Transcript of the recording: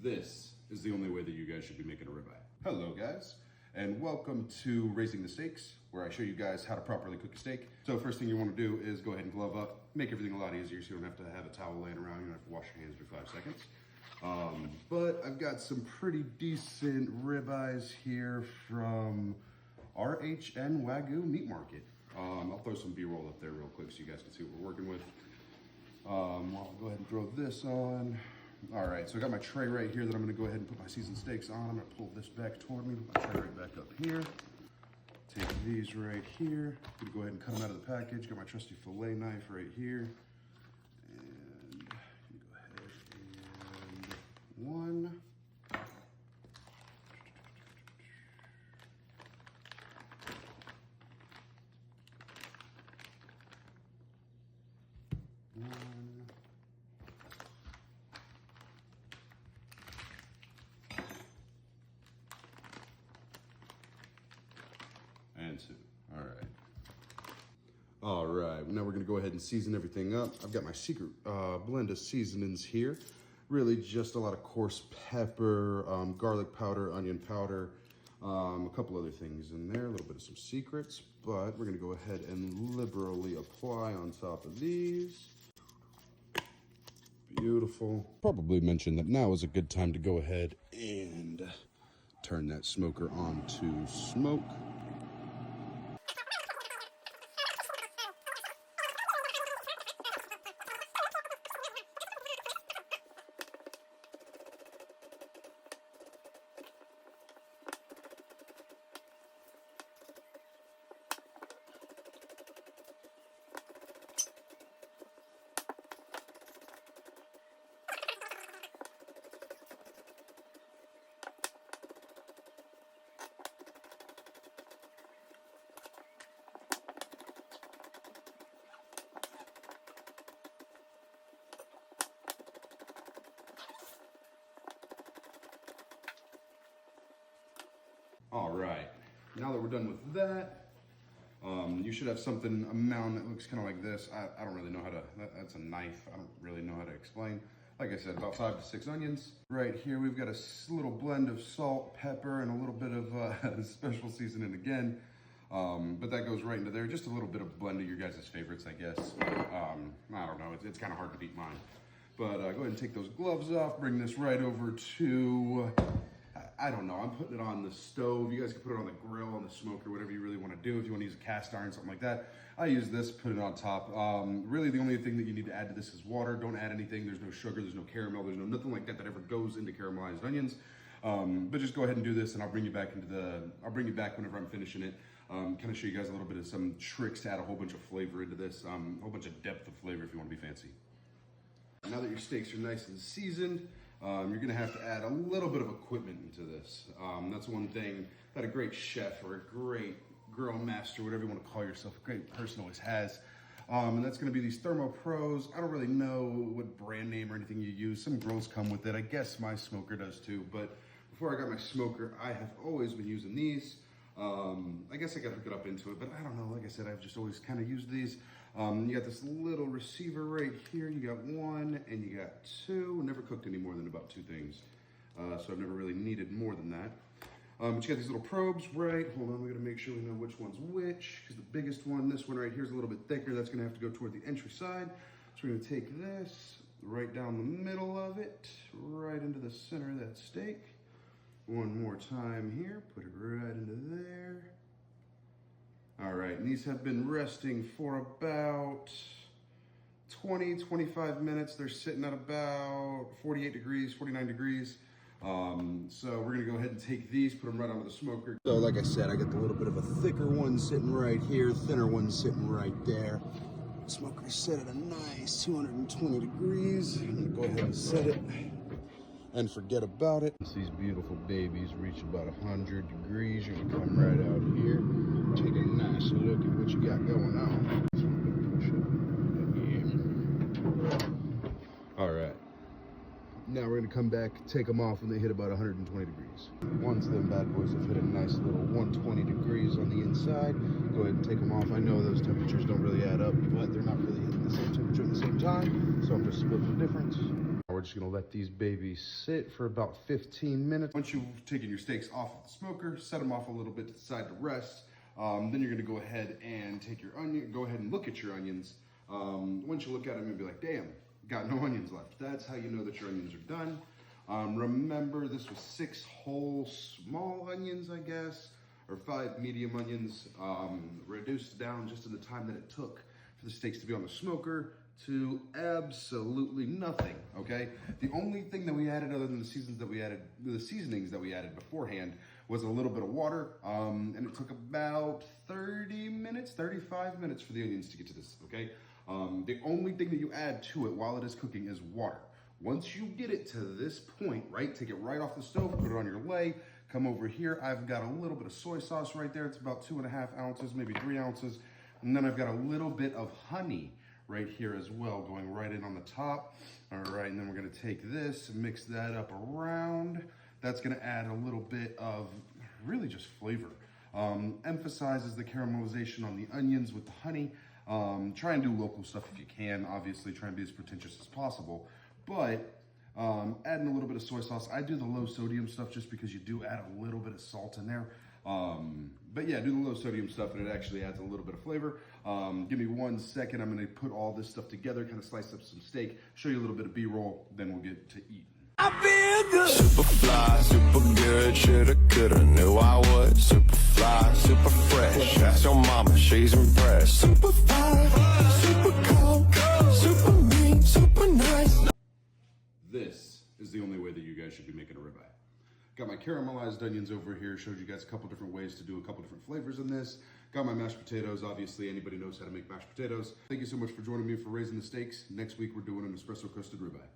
This is the only way that you guys should be making a ribeye. Hello guys, and welcome to Raising the Steaks, where I show you guys how to properly cook a steak. So first thing you want to do is go ahead and glove up, make everything a lot easier so you don't have to have a towel laying around, you don't have to wash your hands for 5 seconds. But I've got some pretty decent ribeyes here from RHN Wagyu Meat Market. I'll throw some B-roll up there real quick so you guys can see what we're working with. I'll go ahead and throw this on. All right, so I got my tray right here that I'm gonna go ahead and put my seasoned steaks on. I'm gonna pull this back toward me, put my tray right back up here. Take these right here. I'm gonna go ahead and cut them out of the package. Got my trusty fillet knife right here. And go ahead and one. One. And two. All right, now we're gonna go ahead and season everything up. I've got my secret blend of seasonings here. Really just a lot of coarse pepper, garlic powder, onion powder, a couple other things in there, a little bit of some secrets, but we're gonna go ahead and liberally apply on top of these. Beautiful. Probably mentioned that now is a good time to go ahead and turn that smoker on to smoke. All right, now that we're done with that, you should have something, a mound that looks kind of like this. I don't really know how to, that's a knife. I don't really know how to explain. Like I said, about 5 to 6 onions. Right here, we've got a little blend of salt, pepper, and a little bit of special seasoning again. But that goes right into there. Just a little bit of blend of your guys' favorites, I guess. I don't know, it's kind of hard to beat mine. But go ahead and take those gloves off, bring this right over to, I don't know, I'm putting it on the stove. You guys can put it on the grill, on the smoker, whatever you really want to do. If you want to use a cast iron, something like that. I use this, put it on top. Really the only thing that you need to add to this is water. Don't add anything. There's no sugar, there's no caramel, there's no nothing like that that ever goes into caramelized onions. But just go ahead and do this and I'll bring you back whenever I'm finishing it. Kind of show you guys a little bit of some tricks to add a whole bunch of flavor into this, a whole bunch of depth of flavor if you want to be fancy. Now that your steaks are nice and seasoned, you're gonna have to add a little bit of equipment into this. That's one thing that a great chef or a great grill master, whatever you want to call yourself, a great person always has. And that's gonna be these Thermo Pros. I don't really know what brand name or anything you use. Some grills come with it. I guess my smoker does too, but before I got my smoker, I have always been using these. I guess I got to get up into it, but I don't know. Like I said, I've just always kind of used these. You got this little receiver right here. You got one and you got two. Never cooked any more than about 2 things. So I've never really needed more than that. But you got these little probes, right? Hold on, we got to make sure we know which one's which, because the biggest one, this one right here, is a little bit thicker. That's going to have to go toward the entry side. So we're going to take this right down the middle of it, right into the center of that steak. One more time here, put it right into there. All right, and these have been resting for about 20, 25 minutes. They're sitting at about 48 degrees, 49 degrees. So we're gonna go ahead and take these, put them right onto the smoker. So like I said, I got the little bit of a thicker one sitting right here, thinner one sitting right there. The smoker's set at a nice 220 degrees. I'm gonna go ahead and set it and forget about it. These beautiful babies reach about 100 degrees. You're gonna come right out here, take a nice look at what you got going on. So I'm gonna push it. Yeah. All right. Now we're gonna come back, take them off when they hit about 120 degrees. Once them bad boys have hit a nice little 120 degrees on the inside, go ahead and take them off. I know those temperatures don't really add up, but they're not really hitting the same temperature at the same time, so I'm just splitting the difference. We're we're just gonna let these babies sit for about 15 minutes. Once you've taken your steaks off of the smoker, set them off a little bit to the side to rest, then you're gonna go ahead and take your onion, go ahead and look at your onions. Once you look at them, you'll be like, damn, got no onions left. That's how you know that your onions are done. Remember, this was 6 whole small onions, I guess, or 5 medium onions, reduced down just in the time that it took for the steaks to be on the smoker to absolutely nothing, okay? The only thing that we added other than the seasonings that we added beforehand was a little bit of water, and it took about 30 minutes, 35 minutes for the onions to get to this, okay? The only thing that you add to it while it is cooking is water. Once you get it to this point, right, take it right off the stove, put it on your lay, come over here. I've got a little bit of soy sauce right there. It's about 2.5 ounces, maybe 3 ounces. And then I've got a little bit of honey right here as well, going right in on the top. All right, and then we're gonna take this and mix that up around. That's gonna add a little bit of really just flavor. Emphasizes the caramelization on the onions with the honey. Try and do local stuff if you can. Obviously, try and be as pretentious as possible. But adding a little bit of soy sauce. I do the low sodium stuff just because you do add a little bit of salt in there. But yeah, do the low sodium stuff and it actually adds a little bit of flavor. Give me 1 second. I'm gonna put all this stuff together, kind of slice up some steak, show you a little bit of B-roll, then we'll get to eating. I feel good. Super fly, super good, shoulda, coulda, knew I would. Super fly, super fresh. Ask your mama, she's impressed. Super fly, super cold, super mean, super nice. This is the only way that you guys should be making a ribeye. Got my caramelized onions over here. Showed you guys a couple different ways to do a couple different flavors in this. Got my mashed potatoes. Obviously, anybody knows how to make mashed potatoes. Thank you so much for joining me for Raising the Steaks. Next week, we're doing an espresso crusted ribeye.